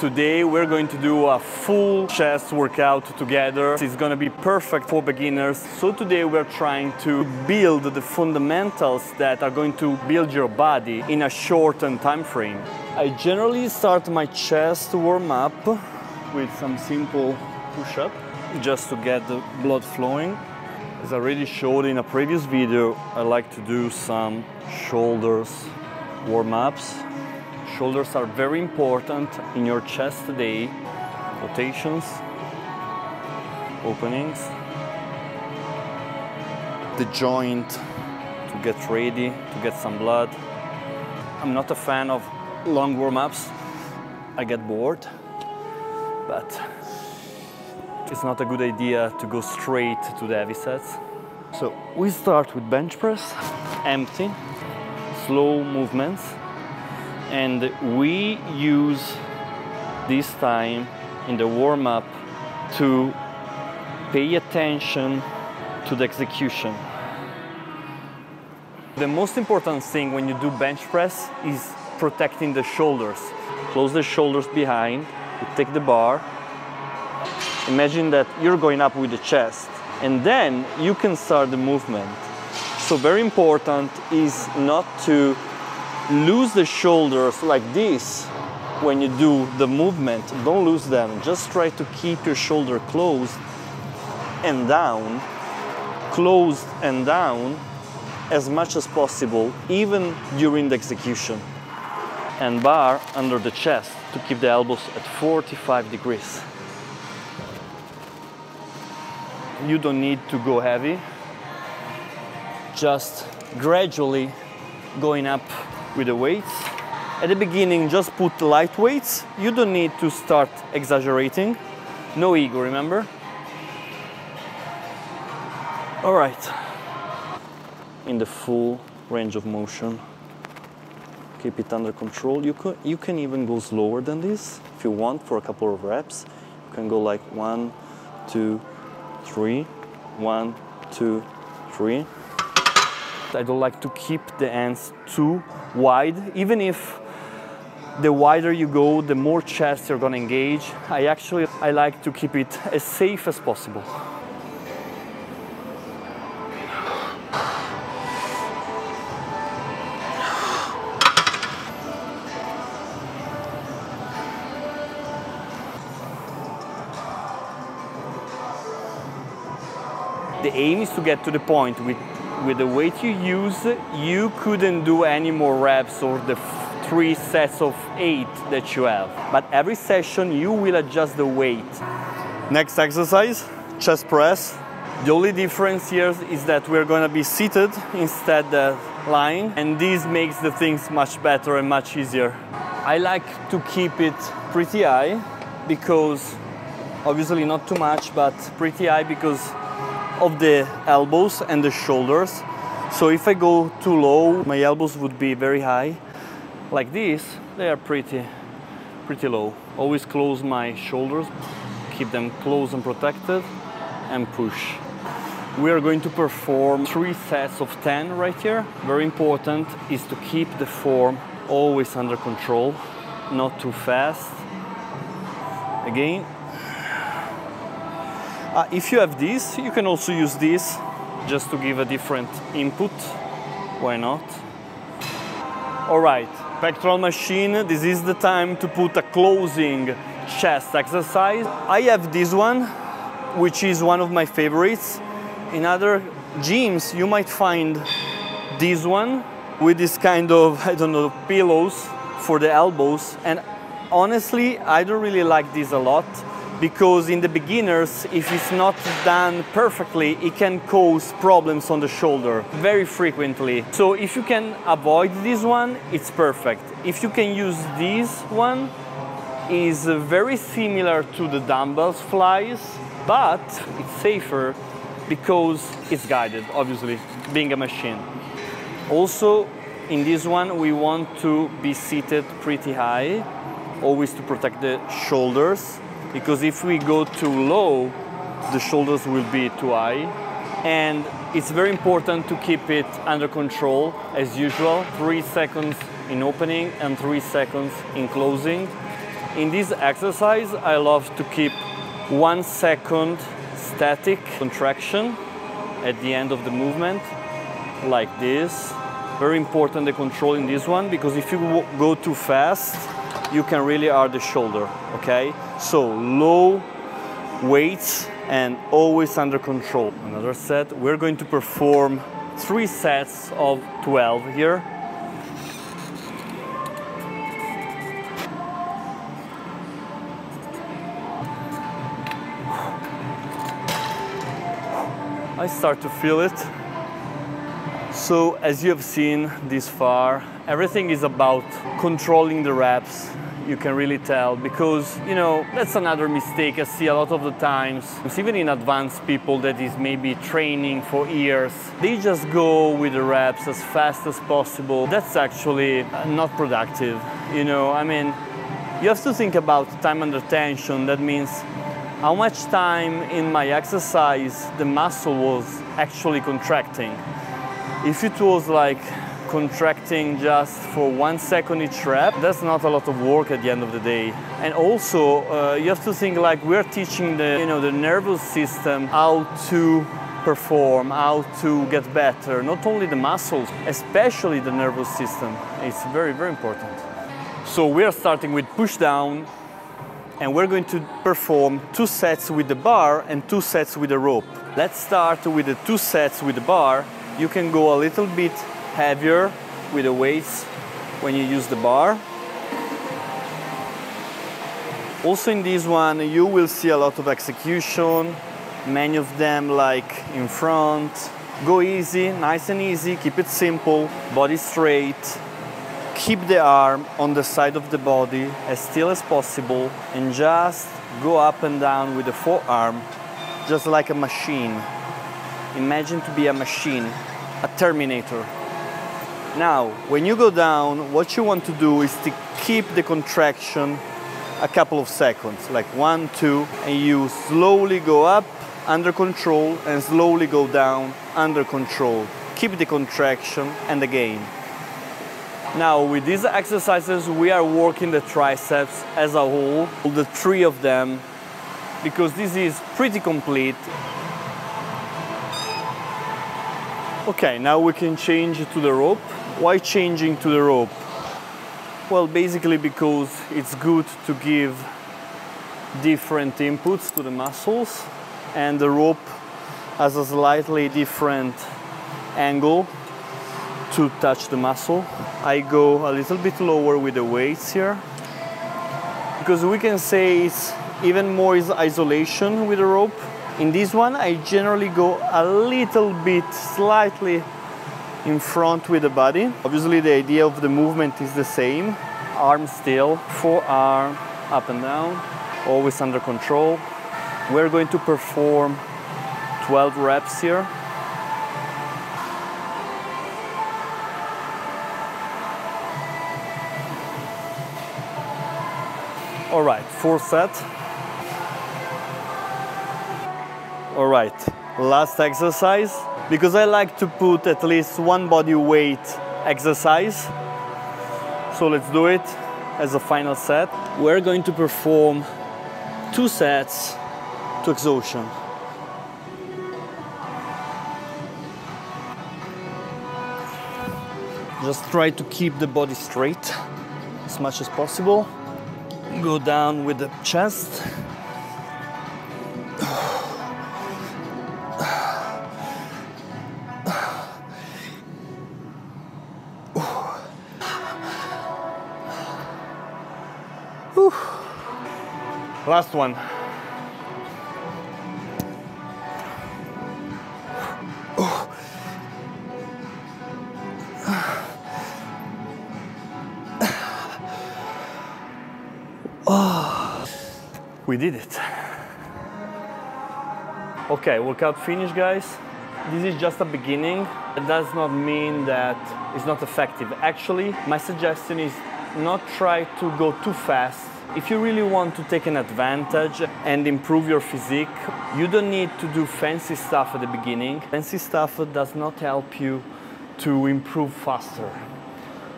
Today we're going to do a full chest workout together. It's going to be perfect for beginners. So today we're trying to build the fundamentals that are going to build your body in a shortened time frame. I generally start my chest warm up with some simple push-up just to get the blood flowing. As I already showed in a previous video, I like to do some shoulders warm-ups. Shoulders are very important in your chest today. Rotations, openings, the joint to get ready, to get some blood. I'm not a fan of long warm-ups. I get bored, but it's not a good idea to go straight to the heavy sets. So we start with bench press, empty, slow movements. And we use this time in the warm-up to pay attention to the execution. The most important thing when you do bench press is protecting the shoulders. Close the shoulders behind, you take the bar. Imagine that you're going up with the chest, and then you can start the movement. So very important is not to lose the shoulders like this when you do the movement. Don't lose them. Just try to keep your shoulder closed and down as much as possible, even during the execution. And bar under the chest to keep the elbows at 45 degrees. You don't need to go heavy. Just gradually going up with the weights. At the beginning, just put light weights. You don't need to start exaggerating. No ego, remember? All right. In the full range of motion. Keep it under control. You can even go slower than this if you want for a couple of reps. You can go like 1, 2, 3, 1, 2, 3. I don't like to keep the hands too wide. Even if the wider you go, the more chest you're gonna engage. I like to keep it as safe as possible. The aim is to get to the point with the weight you use, you couldn't do any more reps or the 3 sets of 8 that you have. But every session you will adjust the weight. Next exercise, chest press. The only difference here is that we're gonna be seated instead of lying, and this makes the things much better and much easier. I like to keep it pretty high because, obviously not too much, but pretty high because of the elbows and the shoulders. So if I go too low, my elbows would be very high. Like this, they are pretty low. Always close my shoulders, keep them close and protected, and push. We are going to perform 3 sets of 10 right here. Very important is to keep the form always under control, not too fast. Again. If you have this, you can also use this just to give a different input. Why not? All right, pectoral machine. This is the time to put a closing chest exercise. I have this one, which is one of my favorites. In other gyms, you might find this one with this kind of, I don't know, pillows for the elbows. And honestly, I don't really like this a lot, because in the beginners, if it's not done perfectly, it can cause problems on the shoulder very frequently. So if you can avoid this one, it's perfect. If you can use this one, is very similar to the dumbbells flies, but it's safer because it's guided, obviously, being a machine. Also, in this one, we want to be seated pretty high, always to protect the shoulders. Because if we go too low, the shoulders will be too high. And it's very important to keep it under control, as usual. 3 seconds in opening and 3 seconds in closing. In this exercise, I love to keep 1 second static contraction at the end of the movement, like this. Very important, the control in this one, because if you go too fast, you can really hurt the shoulder, okay? So low weights and always under control. Another set, we're going to perform 3 sets of 12 here. I start to feel it. So as you have seen this far, everything is about controlling the reps. You can really tell, because, you know, that's another mistake I see a lot of the times. Even in advanced people that is maybe training for years, they just go with the reps as fast as possible. That's actually not productive. You know, I mean, you have to think about time under tension. That means how much time in my exercise the muscle was actually contracting. If it was like contracting just for 1 second each rep, that's not a lot of work at the end of the day. And also, you have to think like we're teaching the nervous system how to perform, how to get better. Not only the muscles, especially the nervous system. It's very, very important. So we are starting with push down, and we're going to perform 2 sets with the bar and 2 sets with the rope. Let's start with the 2 sets with the bar. You can go a little bit heavier with the weights when you use the bar. Also in this one, you will see a lot of execution, many of them like in front. Go easy, nice and easy, keep it simple, body straight. Keep the arm on the side of the body as still as possible, and just go up and down with the forearm, just like a machine. Imagine to be a machine, a Terminator. Now, when you go down, what you want to do is to keep the contraction a couple of seconds, like 1, 2, and you slowly go up under control and slowly go down under control. Keep the contraction and again. Now, with these exercises, we are working the triceps as a whole, the 3 of them, because this is pretty complete. Okay, now we can change to the rope. Why changing to the rope? Well, basically because it's good to give different inputs to the muscles, and the rope has a slightly different angle to touch the muscle. I go a little bit lower with the weights here, because we can say it's even more isolation with the rope. In this one, I generally go a little bit, slightly in front with the body. Obviously, the idea of the movement is the same. Arm still, forearm up and down, always under control. We're going to perform 12 reps here. All right, 4 sets. All right, last exercise, because I like to put at least 1 body weight exercise. So let's do it as a final set. We're going to perform 2 sets to exhaustion. Just try to keep the body straight as much as possible. Go down with the chest. Last one. We did it. Okay, workout finished, guys. This is just a beginning. It does not mean that it's not effective. Actually, my suggestion is not try to go too fast. If you really want to take an advantage and improve your physique, you don't need to do fancy stuff at the beginning. Fancy stuff does not help you to improve faster.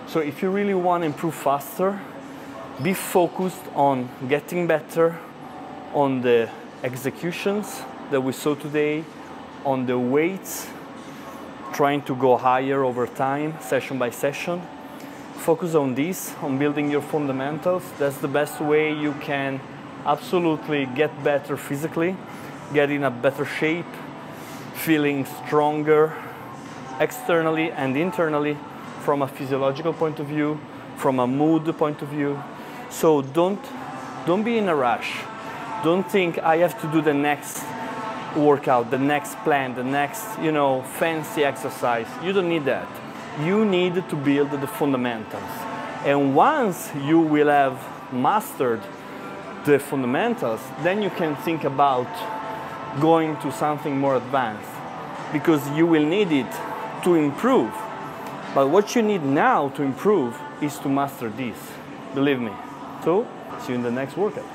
So if you really want to improve faster, Be focused on getting better, on the executions that we saw today, on the weights, trying to go higher over time, session by session. Focus on this, on building your fundamentals. That's the best way you can absolutely get better physically, get in a better shape, feeling stronger externally and internally from a physiological point of view, from a mood point of view. So don't be in a rush. Don't think I have to do the next workout, the next plan, the next, fancy exercise. You don't need that. You need to build the fundamentals. And once you will have mastered the fundamentals, then you can think about going to something more advanced, because you will need it to improve. But what you need now to improve is to master this, believe me. So, see you in the next workout.